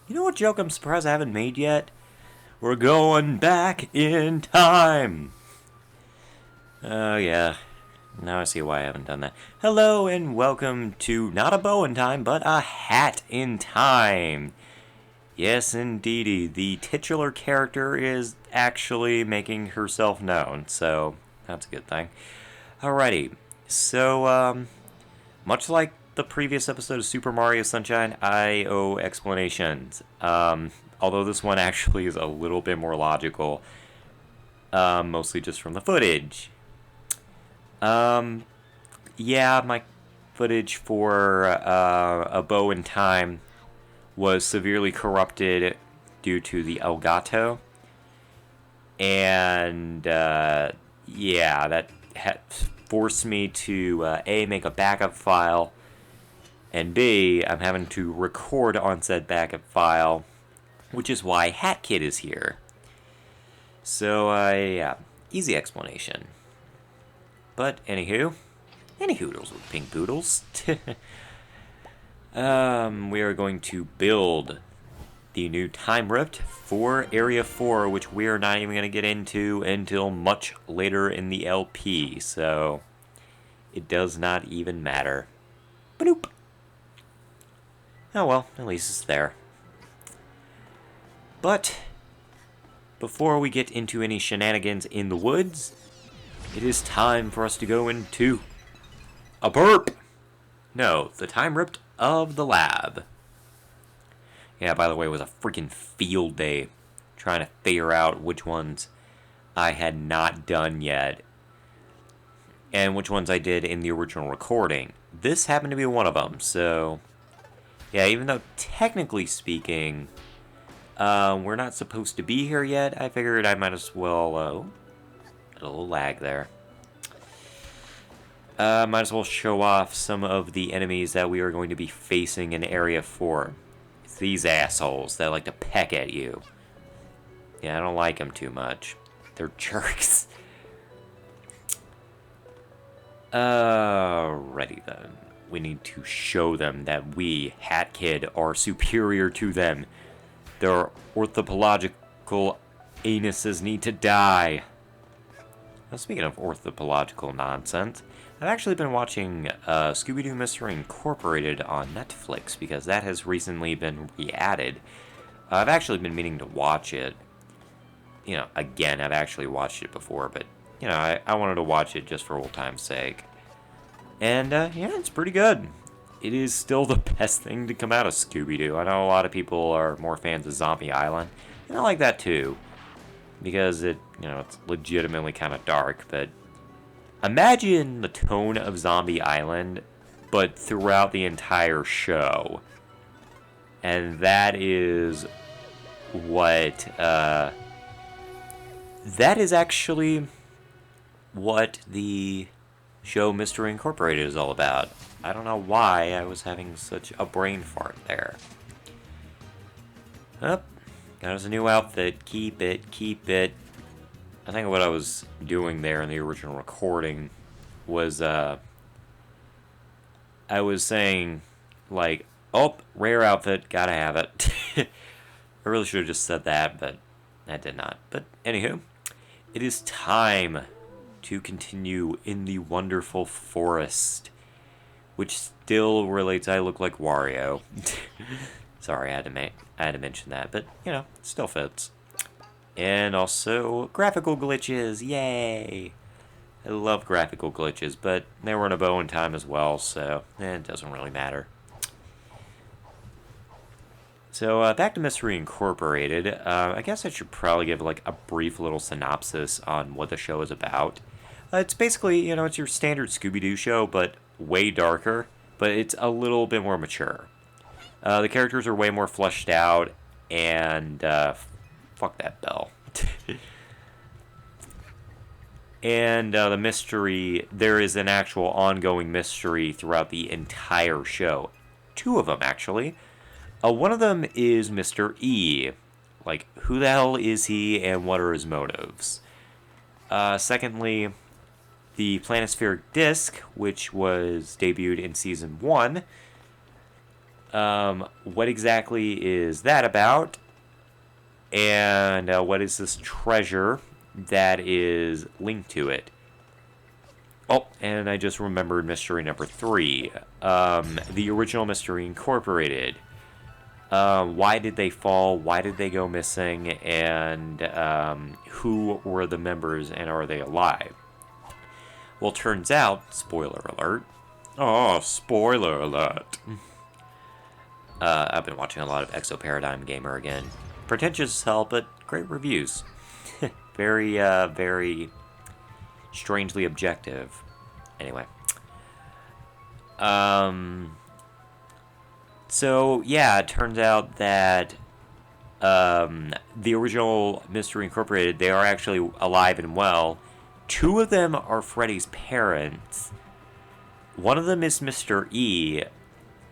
You know what joke I'm surprised I haven't made yet? We're going back in time. Oh, yeah. Now I see why I haven't done that. Hello and welcome to not a bow in time, but a hat in time. Yes, indeedy. The titular character is actually making herself known, so that's a good thing. Alrighty. So, much like the previous episode of Super Mario Sunshine, I owe explanations. Although this one actually is a little bit more logical, mostly just from the footage. Yeah, my footage for A Bow in Time was severely corrupted due to the Elgato. And, yeah, that forced me to, A, make a backup file, and B, I'm having to record on said backup file, which is why Hat Kid is here. So, yeah, easy explanation. But, any hoodles with pink poodles. We are going to build the new Time Rift for Area 4, which we're not even going to get into until much later in the LP, so it does not even matter. Boop. Oh well, at least it's there. But before we get into any shenanigans in the woods, it is time for us to go into a burp. No, the Time Rift of the lab. Yeah, by the way, it was a freaking field day trying to figure out which ones I had not done yet and which ones I did in the original recording. This happened to be one of them, so yeah, even though technically speaking, we're not supposed to be here yet, I figured I might as well, a little lag there. Might as well show off some of the enemies that we are going to be facing in Area 4. It's these assholes that like to peck at you. Yeah, I don't like them too much. They're jerks. Alrighty then. We need to show them that we, Hat Kid, are superior to them. Their orthopological anuses need to die. Now, speaking of orthopological nonsense, I've actually been watching Scooby Doo Mystery Incorporated on Netflix because that has recently been re-added. I've actually been meaning to watch it. You know, again, I've actually watched it before, but, you know, I wanted to watch it just for old time's sake. And, yeah, it's pretty good. It is still the best thing to come out of Scooby Doo. I know a lot of people are more fans of Zombie Island, and I like that too. Because it, you know, it's legitimately kind of dark, but imagine the tone of Zombie Island, but throughout the entire show. And that is what, that is actually what the show Mystery Incorporated is all about. I don't know why I was having such a brain fart there. Up. Got us a new outfit. Keep it, keep it. I think what I was doing there in the original recording was, I was saying, like, oh, rare outfit, gotta have it. I really should have just said that, but I did not. But, anywho, it is time to continue in the wonderful forest, which still relates, I look like Wario. Sorry, I had to mention that, but, you know, it still fits. And also, graphical glitches, yay! I love graphical glitches, but they were in A Bow in Time as well, so it doesn't really matter. So, back to Mystery Incorporated. I guess I should probably give, like, a brief little synopsis on what the show is about. It's basically, you know, it's your standard Scooby Doo show, but way darker, but it's a little bit more mature. The characters are way more fleshed out, and, fuck that bell. And the mystery, there is an actual ongoing mystery throughout the entire show. Two of them, actually. One of them is Mr. E. Like, who the hell is he and what are his motives? Secondly, the planispheric disc, which was debuted in Season 1. What exactly is that about? And what is this treasure that is linked to it? Oh, and I just remembered mystery number 3. The original Mystery Incorporated. Why did they fall? Why did they go missing? And who were the members and are they alive? Well, turns out, spoiler alert. Oh, spoiler alert. I've been watching a lot of Exo Paradigm Gamer again. Pretentious as hell, but great reviews. Very, very strangely objective. Anyway. So, yeah, it turns out that the original Mystery Incorporated, they are actually alive and well. 2 of them are Freddy's parents. One of them is Mr. E.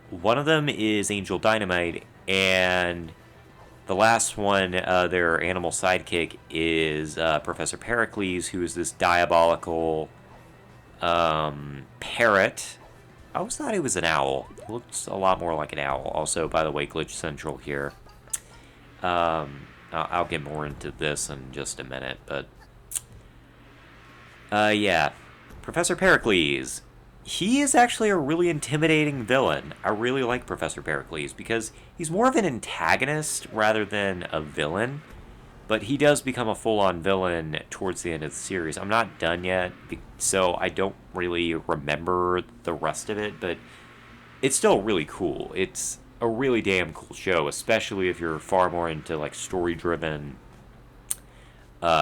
One of them is Angel Dynamite. And the last one, their animal sidekick, is Professor Pericles, who is this diabolical parrot. I always thought he was an owl. He looks a lot more like an owl. Also, by the way, Glitch Central here. I'll get more into this in just a minute, but yeah. Professor Pericles. He is actually a really intimidating villain. I really like Professor Pericles because he's more of an antagonist rather than a villain. But he does become a full-on villain towards the end of the series. I'm not done yet, so I don't really remember the rest of it, but it's still really cool. It's a really damn cool show, especially if you're far more into like story-driven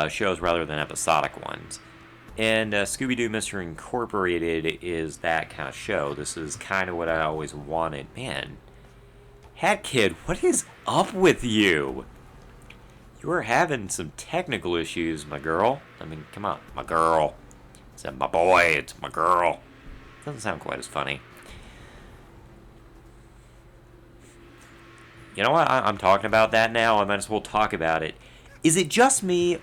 shows rather than episodic ones. And Scooby Doo Mystery Incorporated is that kind of show. This is kind of what I always wanted. Man, Hat Kid, what is up with you? You are having some technical issues, my girl. I mean, come on, my girl. It's my boy, it's my girl. Doesn't sound quite as funny. You know what? I'm talking about that now. I might as well talk about it. Is it just me,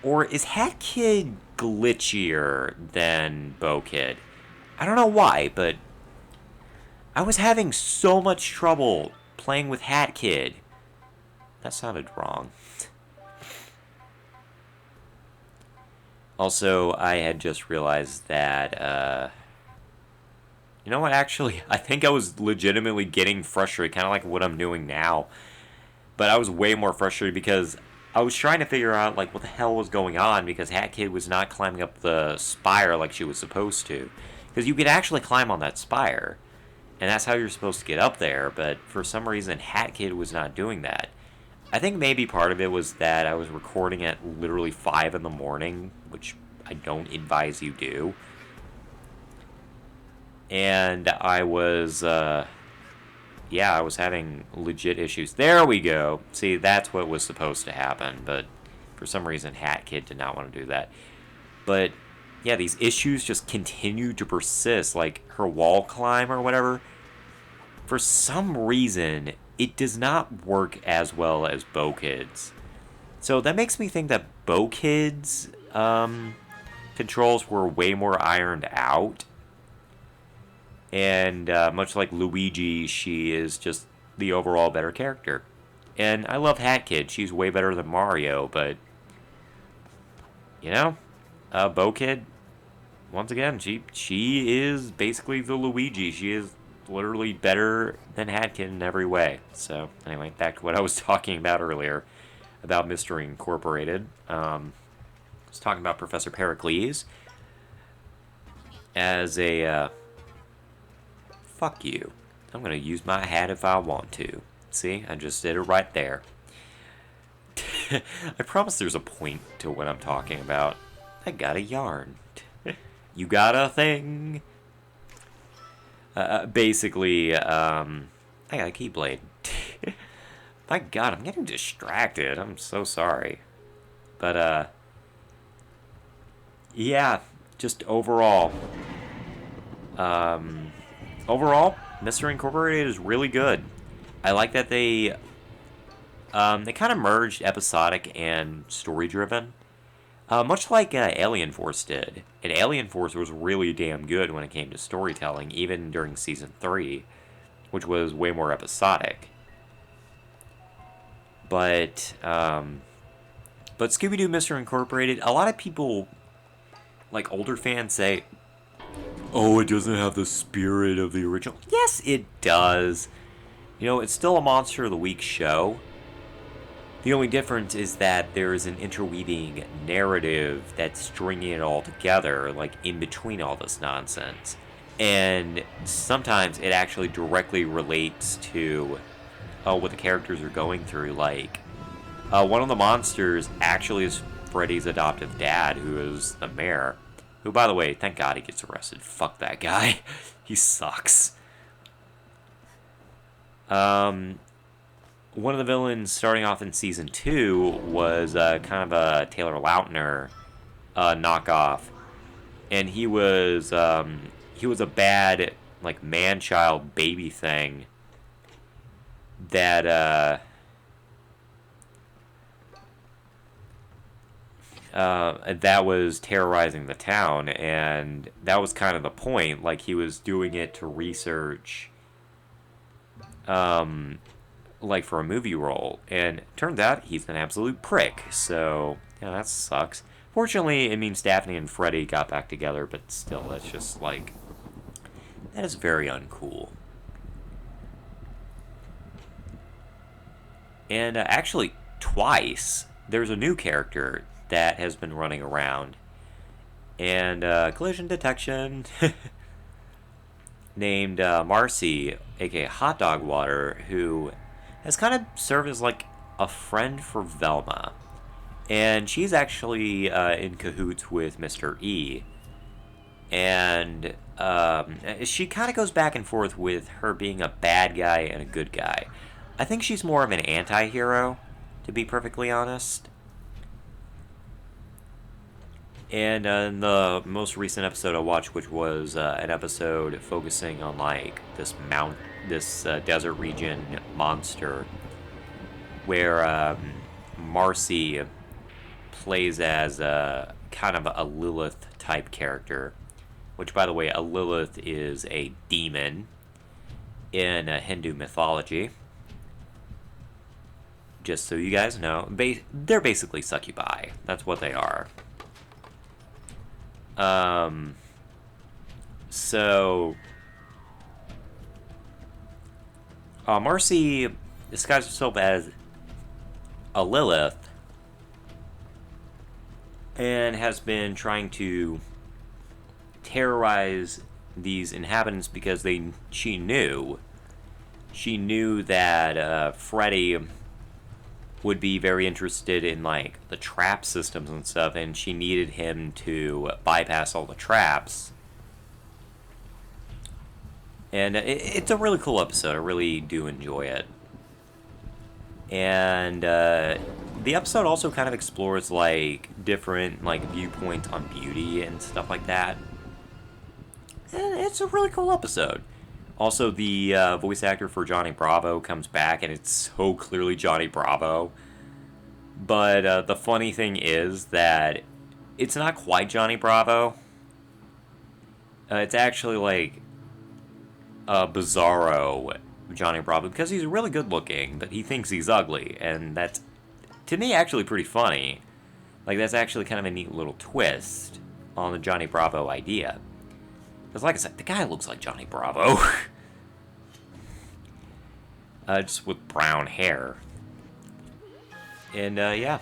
or is Hat Kid glitchier than Bo Kid? I don't know why, but I was having so much trouble playing with Hat Kid. That sounded wrong. Also, I had just realized that, you know what, actually, I think I was legitimately getting frustrated, kind of like what I'm doing now. But I was way more frustrated because I was trying to figure out, like, what the hell was going on because Hat Kid was not climbing up the spire like she was supposed to. Because you could actually climb on that spire, and that's how you're supposed to get up there, but for some reason, Hat Kid was not doing that. I think maybe part of it was that I was recording at literally 5 in the morning, which I don't advise you do. And I was, I was having legit issues. There we go. See, that's what was supposed to happen, but for some reason, Hat Kid did not want to do that. But, yeah, these issues just continue to persist, like her wall climb or whatever. For some reason, it does not work as well as Bo Kid's. So that makes me think that Bo Kid's controls were way more ironed out. And much like Luigi, she is just the overall better character. And I love Hat Kid. She's way better than Mario, but, you know, Bo Kid, once again, she is basically the Luigi. She is literally better than Hat Kid in every way. So, anyway, back to what I was talking about earlier about Mystery Incorporated. I was talking about Professor Pericles as a, fuck you. I'm going to use my hat if I want to. See, I just did it right there. I promise there's a point to what I'm talking about. I got a yarn. You got a thing? Basically, I got a Keyblade. My god, I'm getting distracted. I'm so sorry. But, yeah, just overall. Overall, Mystery Incorporated is really good. I like that they kind of merged episodic and story-driven. Much like Alien Force did. And Alien Force was really damn good when it came to storytelling, even during Season 3. which was way more episodic. But Scooby Doo Mystery Incorporated, a lot of people, like older fans, say, oh, it doesn't have the spirit of the original. Yes, it does. You know, it's still a Monster of the Week show. The only difference is that there is an interweaving narrative that's stringing it all together, like in between all this nonsense. And sometimes it actually directly relates to what the characters are going through. Like, one of the monsters actually is Freddy's adoptive dad, who is the mayor. Who, by the way, thank God he gets arrested. Fuck that guy. He sucks. One of the villains starting off in season 2 was kind of a Taylor Lautner knockoff, and he was a bad, like, man-child baby thing that that was terrorizing the town, and that was kind of the point. Like, he was doing it to research, like, for a movie role, and turns out he's an absolute prick. So yeah, that sucks. Fortunately, it means Daphne and Freddy got back together, but still, that's just like, that is very uncool. And actually, twice there's a new character that has been running around, and collision detection, named Marcy, aka Hot Dog Water, who has kind of served as like a friend for Velma, and she's actually in cahoots with Mr. E, and she kind of goes back and forth with her being a bad guy and a good guy. I think she's more of an anti-hero, to be perfectly honest. And in the most recent episode I watched, which was an episode focusing on like this desert region monster, where Marcy plays as a kind of a Lilith type character, which, by the way, a Lilith is a demon in Hindu mythology. Just so you guys know, they're basically succubi. That's what they are. So Marcy disguises herself as a Lilith and has been trying to terrorize these inhabitants because she knew that Freddy would be very interested in like the trap systems and stuff, and she needed him to bypass all the traps. And it's a really cool episode. I really do enjoy it. And the episode also kind of explores like different like viewpoints on beauty and stuff like that. And it's a really cool episode. Also, the voice actor for Johnny Bravo comes back, and it's so clearly Johnny Bravo. But the funny thing is that it's not quite Johnny Bravo. It's actually like a bizarro Johnny Bravo, because he's really good looking, but he thinks he's ugly, and that's, to me, actually pretty funny. Like, that's actually kind of a neat little twist on the Johnny Bravo idea. Because, like I said, the guy looks like Johnny Bravo. Just with brown hair. And, yeah.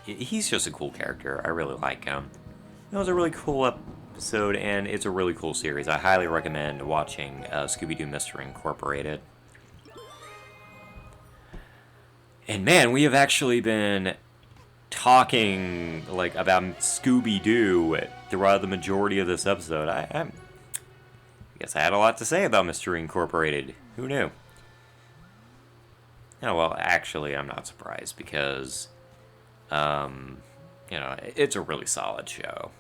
He's just a cool character. I really like him. It was a really cool episode, and it's a really cool series. I highly recommend watching Scooby Doo Mystery Incorporated. And, man, we have actually been talking, like, about Scooby Doo throughout the majority of this episode. I guess I had a lot to say about Mystery Incorporated. Who knew? Oh, well, actually, I'm not surprised, because, you know, it's a really solid show.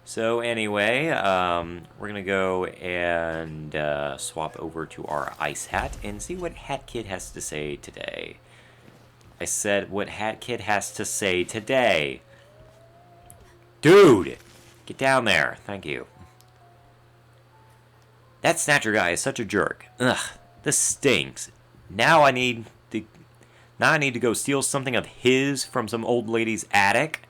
So, anyway, we're gonna go and swap over to our Ice Hat and see what Hat Kid has to say today. I said what Hat Kid has to say today. Dude! Get down there. Thank you. That Snatcher guy is such a jerk. Ugh. This stinks. Now I need to go steal something of his from some old lady's attic.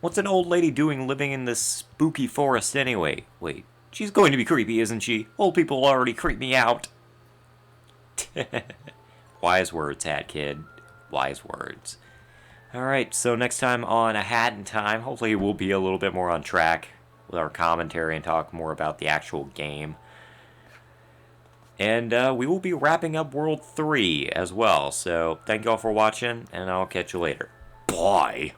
What's an old lady doing living in this spooky forest anyway? Wait, she's going to be creepy, isn't she? Old people already creep me out. Wise words, Hat Kid. Wise words. Alright, so next time on A Hat in Time, hopefully we'll be a little bit more on track with our commentary and talk more about the actual game. And we will be wrapping up World 3 as well. So thank you all for watching, and I'll catch you later. Bye!